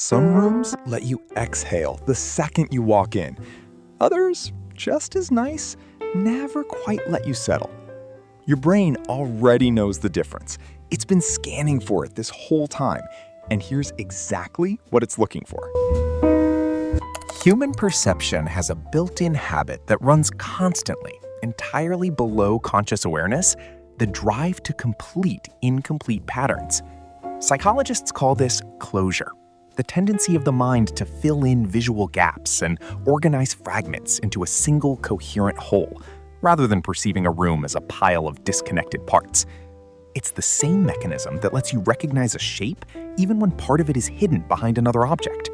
Some rooms let you exhale the second you walk in. Others, just as nice, never quite let you settle. Your brain already knows the difference. It's been scanning for it this whole time, and here's exactly what it's looking for. Human perception has a built-in habit that runs constantly, entirely below conscious awareness, the drive to complete incomplete patterns. Psychologists call this closure, the tendency of the mind to fill in visual gaps and organize fragments into a single coherent whole, rather than perceiving a room as a pile of disconnected parts. It's the same mechanism that lets you recognize a shape even when part of it is hidden behind another object.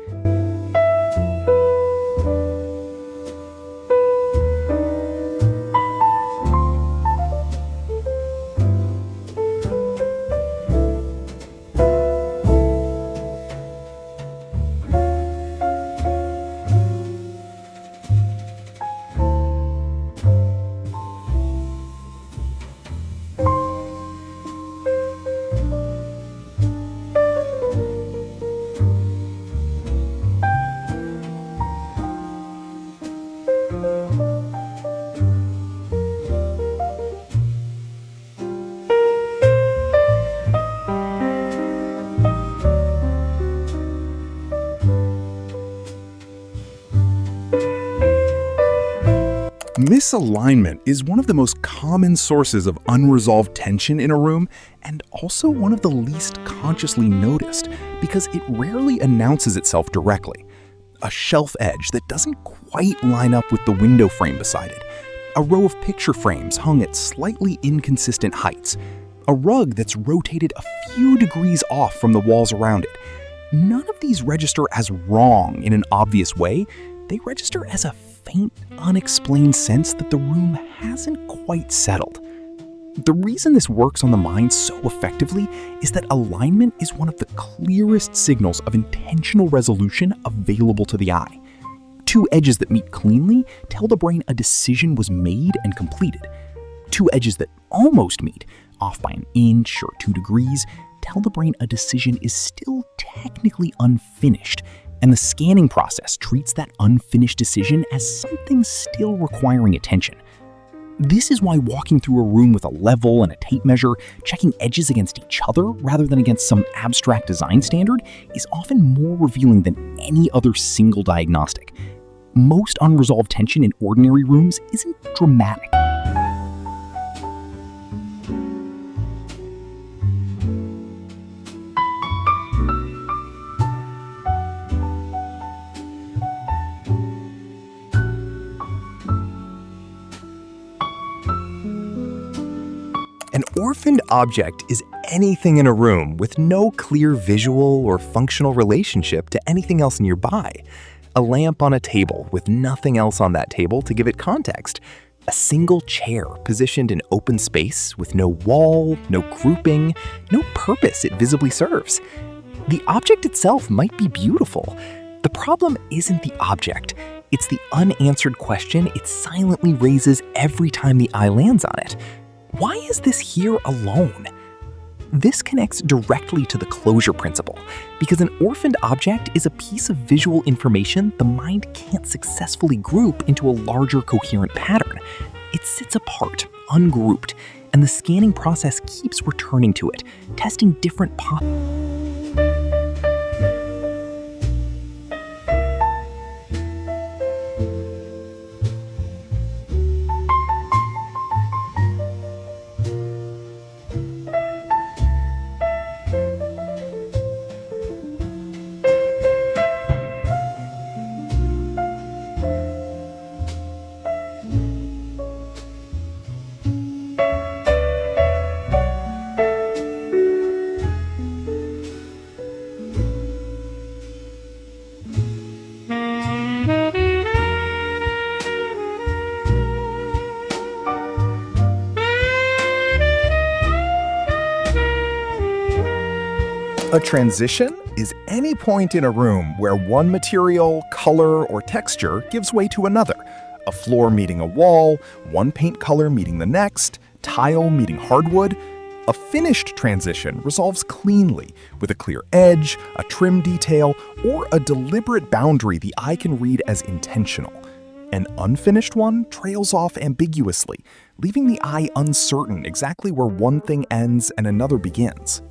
Misalignment is one of the most common sources of unresolved tension in a room, and also one of the least consciously noticed because it rarely announces itself directly. A shelf edge that doesn't quite line up with the window frame beside it. A row of picture frames hung at slightly inconsistent heights. A rug that's rotated a few degrees off from the walls around it. None of these register as wrong in an obvious way. They register as a faint, unexplained sense that the room hasn't quite settled. The reason this works on the mind so effectively is that alignment is one of the clearest signals of intentional resolution available to the eye. Two edges that meet cleanly tell the brain a decision was made and completed. Two edges that almost meet, off by an inch or 2 degrees, tell the brain a decision is still technically unfinished, and the scanning process treats that unfinished decision as something still requiring attention. This is why walking through a room with a level and a tape measure, checking edges against each other rather than against some abstract design standard, is often more revealing than any other single diagnostic. Most unresolved tension in ordinary rooms isn't dramatic. An orphaned object is anything in a room with no clear visual or functional relationship to anything else nearby. A lamp on a table with nothing else on that table to give it context. A single chair positioned in open space with no wall, no grouping, no purpose it visibly serves. The object itself might be beautiful. The problem isn't the object. It's the unanswered question it silently raises every time the eye lands on it. Why is this here alone? This connects directly to the closure principle, because an orphaned object is a piece of visual information the mind can't successfully group into a larger coherent pattern. It sits apart, ungrouped, and the scanning process keeps returning to it, testing different A transition is any point in a room where one material, color, or texture gives way to another. A floor meeting a wall, one paint color meeting the next, tile meeting hardwood. A finished transition resolves cleanly, with a clear edge, a trim detail, or a deliberate boundary the eye can read as intentional. An unfinished one trails off ambiguously, leaving the eye uncertain exactly where one thing ends and another begins.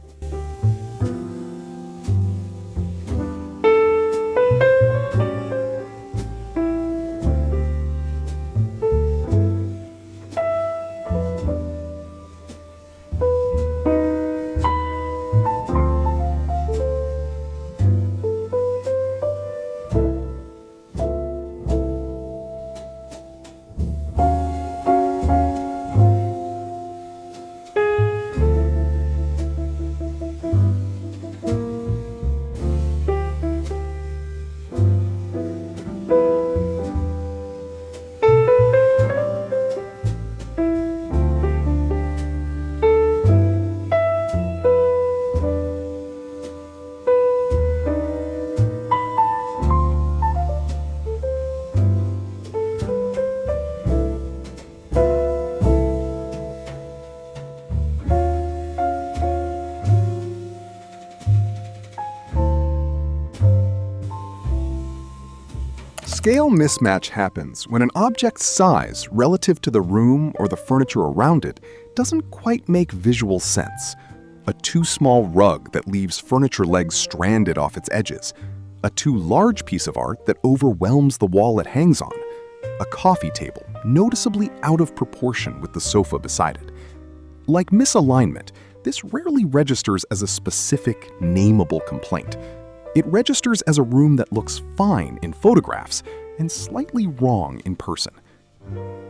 Scale mismatch happens when an object's size relative to the room or the furniture around it doesn't quite make visual sense. A too small rug that leaves furniture legs stranded off its edges. A too large piece of art that overwhelms the wall it hangs on. A coffee table noticeably out of proportion with the sofa beside it. Like misalignment, this rarely registers as a specific, nameable complaint. It registers as a room that looks fine in photographs and slightly wrong in person.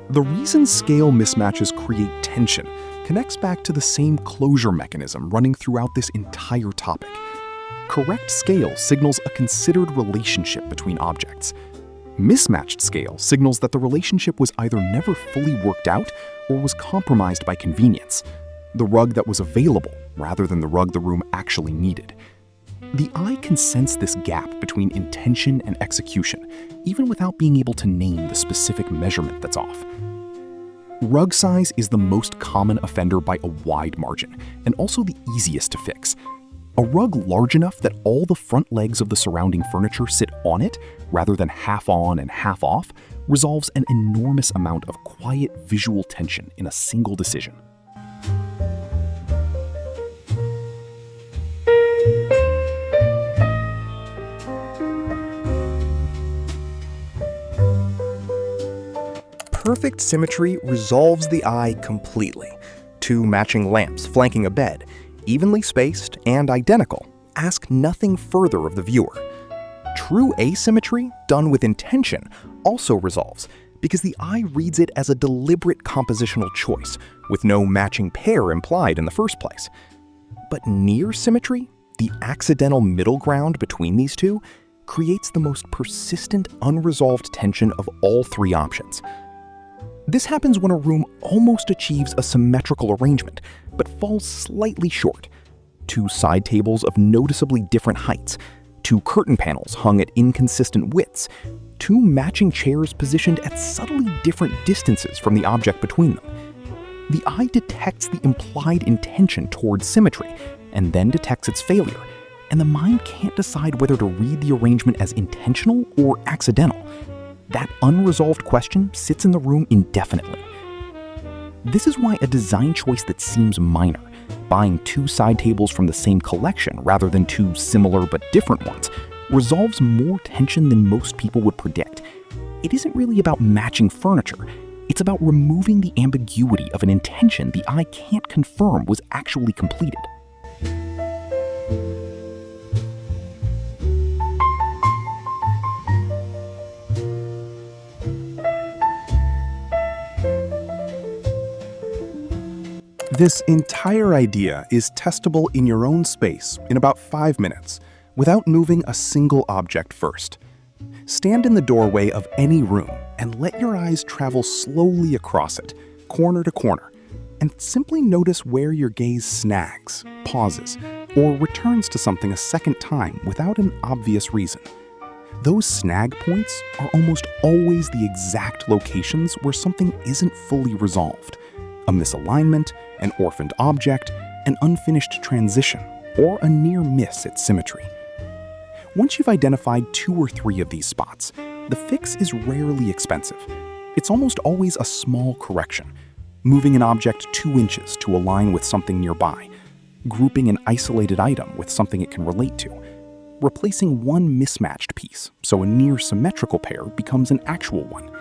The reason scale mismatches create tension connects back to the same closure mechanism running throughout this entire topic. Correct scale signals a considered relationship between objects. Mismatched scale signals that the relationship was either never fully worked out or was compromised by convenience, the rug that was available rather than the rug the room actually needed. The eye can sense this gap between intention and execution, even without being able to name the specific measurement that's off. Rug size is the most common offender by a wide margin, and also the easiest to fix. A rug large enough that all the front legs of the surrounding furniture sit on it, rather than half on and half off, resolves an enormous amount of quiet visual tension in a single decision. Perfect symmetry resolves the eye completely. Two matching lamps flanking a bed, evenly spaced and identical, ask nothing further of the viewer. True asymmetry, done with intention, also resolves because the eye reads it as a deliberate compositional choice, with no matching pair implied in the first place. But near symmetry, the accidental middle ground between these two, creates the most persistent, unresolved tension of all three options. This happens when a room almost achieves a symmetrical arrangement, but falls slightly short. Two side tables of noticeably different heights, two curtain panels hung at inconsistent widths, two matching chairs positioned at subtly different distances from the object between them. The eye detects the implied intention towards symmetry, and then detects its failure, and the mind can't decide whether to read the arrangement as intentional or accidental. That unresolved question sits in the room indefinitely. This is why a design choice that seems minor, buying two side tables from the same collection rather than two similar but different ones, resolves more tension than most people would predict. It isn't really about matching furniture. It's about removing the ambiguity of an intention the eye can't confirm was actually completed. This entire idea is testable in your own space in about 5 minutes, without moving a single object first. Stand in the doorway of any room and let your eyes travel slowly across it, corner to corner, and simply notice where your gaze snags, pauses, or returns to something a second time without an obvious reason. Those snag points are almost always the exact locations where something isn't fully resolved. A misalignment, an orphaned object, an unfinished transition, or a near miss at symmetry. Once you've identified 2 or 3 of these spots, the fix is rarely expensive. It's almost always a small correction, moving an object 2 inches to align with something nearby, grouping an isolated item with something it can relate to, replacing one mismatched piece so a near symmetrical pair becomes an actual one.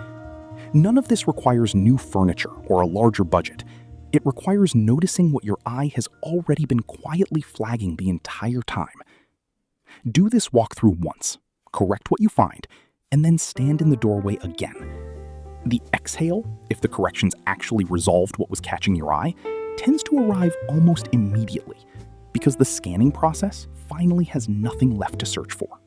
None of this requires new furniture or a larger budget. It requires noticing what your eye has already been quietly flagging the entire time. Do this walkthrough once, correct what you find, and then stand in the doorway again. The exhale, if the corrections actually resolved what was catching your eye, tends to arrive almost immediately because the scanning process finally has nothing left to search for.